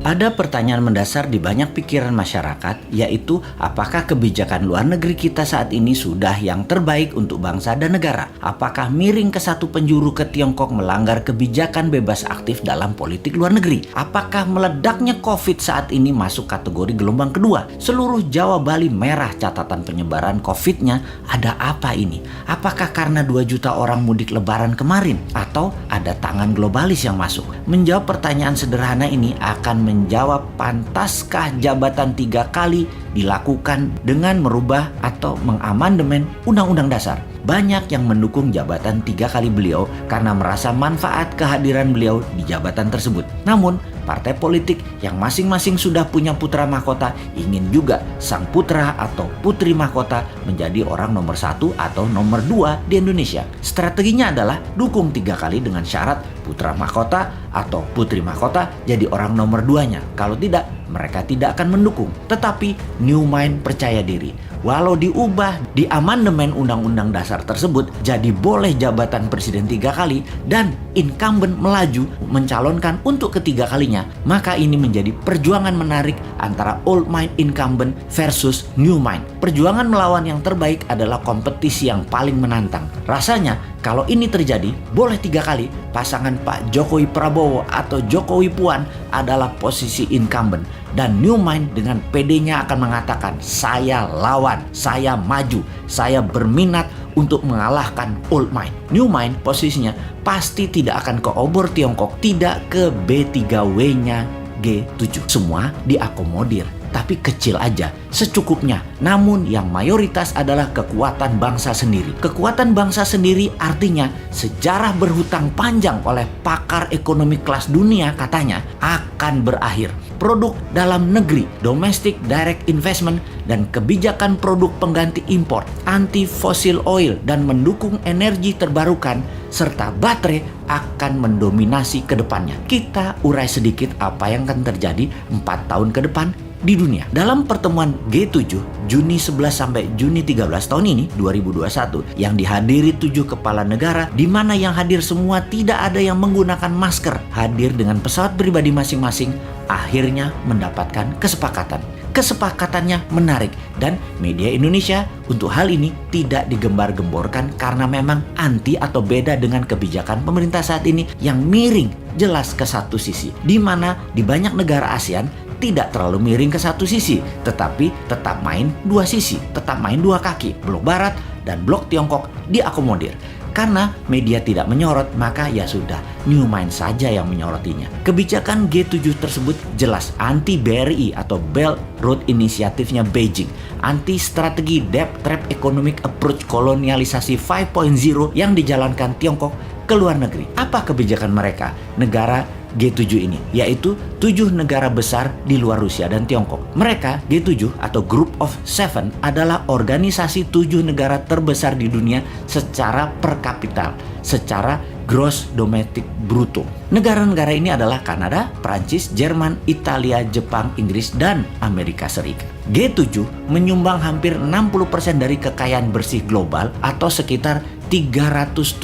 Ada pertanyaan mendasar di banyak pikiran masyarakat, yaitu apakah kebijakan luar negeri kita saat ini sudah yang terbaik untuk bangsa dan negara? Apakah miring ke satu penjuru ke Tiongkok melanggar kebijakan bebas aktif dalam politik luar negeri? Apakah meledaknya COVID saat ini masuk kategori gelombang kedua? Seluruh Jawa Bali merah catatan penyebaran COVID-nya. Ada apa ini? Apakah karena 2 juta orang mudik lebaran kemarin? Atau ada tangan globalis yang masuk? Menjawab pertanyaan sederhana ini akan menjawab pantaskah jabatan 3 kali dilakukan dengan merubah atau mengamandemen Undang-Undang Dasar. Banyak yang mendukung jabatan 3 kali beliau karena merasa manfaat kehadiran beliau di jabatan tersebut. Namun, partai politik yang masing-masing sudah punya putra mahkota ingin juga sang putra atau putri mahkota menjadi orang nomor 1 atau nomor 2 di Indonesia. Strateginya adalah dukung 3 kali dengan syarat putra mahkota atau putri mahkota jadi orang nomor 2-nya. Kalau tidak, mereka tidak akan mendukung. Tetapi New Mind percaya diri. Walau diubah di amandemen Undang-Undang Dasar tersebut, jadi boleh jabatan presiden 3 kali dan incumbent melaju mencalonkan untuk ketiga kalinya, maka ini menjadi perjuangan menarik antara old mind incumbent versus new mind. Perjuangan melawan yang terbaik adalah kompetisi yang paling menantang. Rasanya kalau ini terjadi, boleh 3 kali pasangan Pak Jokowi Prabowo atau Jokowi Puan adalah posisi incumbent. Dan New Mind dengan PD-nya akan mengatakan, saya lawan, saya maju, saya berminat untuk mengalahkan Old Mind. New Mind posisinya pasti tidak akan ke obor Tiongkok, tidak ke B3W-nya G7. Semua diakomodir, tapi kecil aja, secukupnya. Namun yang mayoritas adalah kekuatan bangsa sendiri. Kekuatan bangsa sendiri artinya sejarah berhutang panjang oleh pakar ekonomi kelas dunia katanya akan berakhir. Produk dalam negeri, domestic direct investment, dan kebijakan produk pengganti impor, anti fossil oil, dan mendukung energi terbarukan, serta baterai akan mendominasi ke depannya. Kita urai sedikit apa yang akan terjadi 4 tahun ke depan di dunia. Dalam pertemuan G7 Juni 11 sampai Juni 13 tahun ini 2021 yang dihadiri 7 kepala negara, di mana yang hadir semua tidak ada yang menggunakan masker, hadir dengan pesawat pribadi masing-masing, akhirnya mendapatkan kesepakatan. Kesepakatannya menarik dan media Indonesia untuk hal ini tidak digembar-gemborkan karena memang anti atau beda dengan kebijakan pemerintah saat ini yang miring jelas ke satu sisi, di mana di banyak negara ASEAN tidak terlalu miring ke satu sisi, tetapi tetap main 2 sisi, tetap main 2 kaki. Blok Barat dan Blok Tiongkok diakomodir. Karena media tidak menyorot, maka ya sudah, New Mind saja yang menyorotinya. Kebijakan G7 tersebut jelas anti BRI atau Belt Road Initiative-nya Beijing, anti strategi Debt Trap Economic Approach kolonialisasi 5.0 yang dijalankan Tiongkok ke luar negeri. Apa kebijakan mereka? Negara G7 ini, yaitu 7 negara besar di luar Rusia dan Tiongkok. Mereka, G7 atau Group of Seven, adalah organisasi 7 negara terbesar di dunia secara per kapita, secara gross domestic bruto. Negara-negara ini adalah Kanada, Prancis, Jerman, Italia, Jepang, Inggris, dan Amerika Serikat. G7 menyumbang hampir 60% dari kekayaan bersih global atau sekitar 317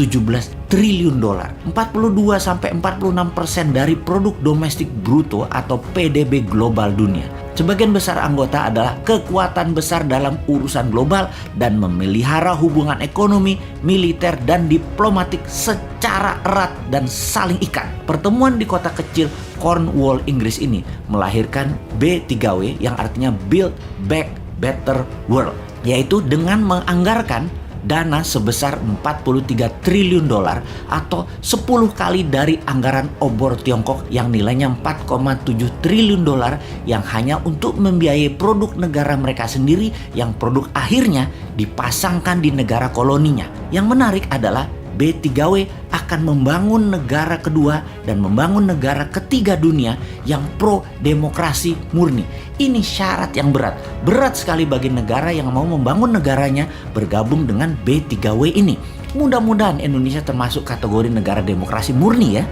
triliun dolar. 42-46% dari produk domestik bruto atau PDB global dunia. Sebagian besar anggota adalah kekuatan besar dalam urusan global dan memelihara hubungan ekonomi, militer, dan diplomatik secara erat dan saling ikat. Pertemuan di kota kecil Cornwall, Inggris ini melahirkan B3W yang artinya Build Back Better World, yaitu dengan menganggarkan dana sebesar 43 triliun dolar atau 10 kali dari anggaran obor Tiongkok yang nilainya 4,7 triliun dolar yang hanya untuk membiayai produk negara mereka sendiri yang produk akhirnya dipasangkan di negara koloninya. Yang menarik adalah B3W akan membangun negara kedua dan membangun negara ketiga dunia yang pro demokrasi murni. Ini syarat yang berat sekali bagi negara yang mau membangun negaranya bergabung dengan B3W ini. Mudah-mudahan Indonesia termasuk kategori negara demokrasi murni ya.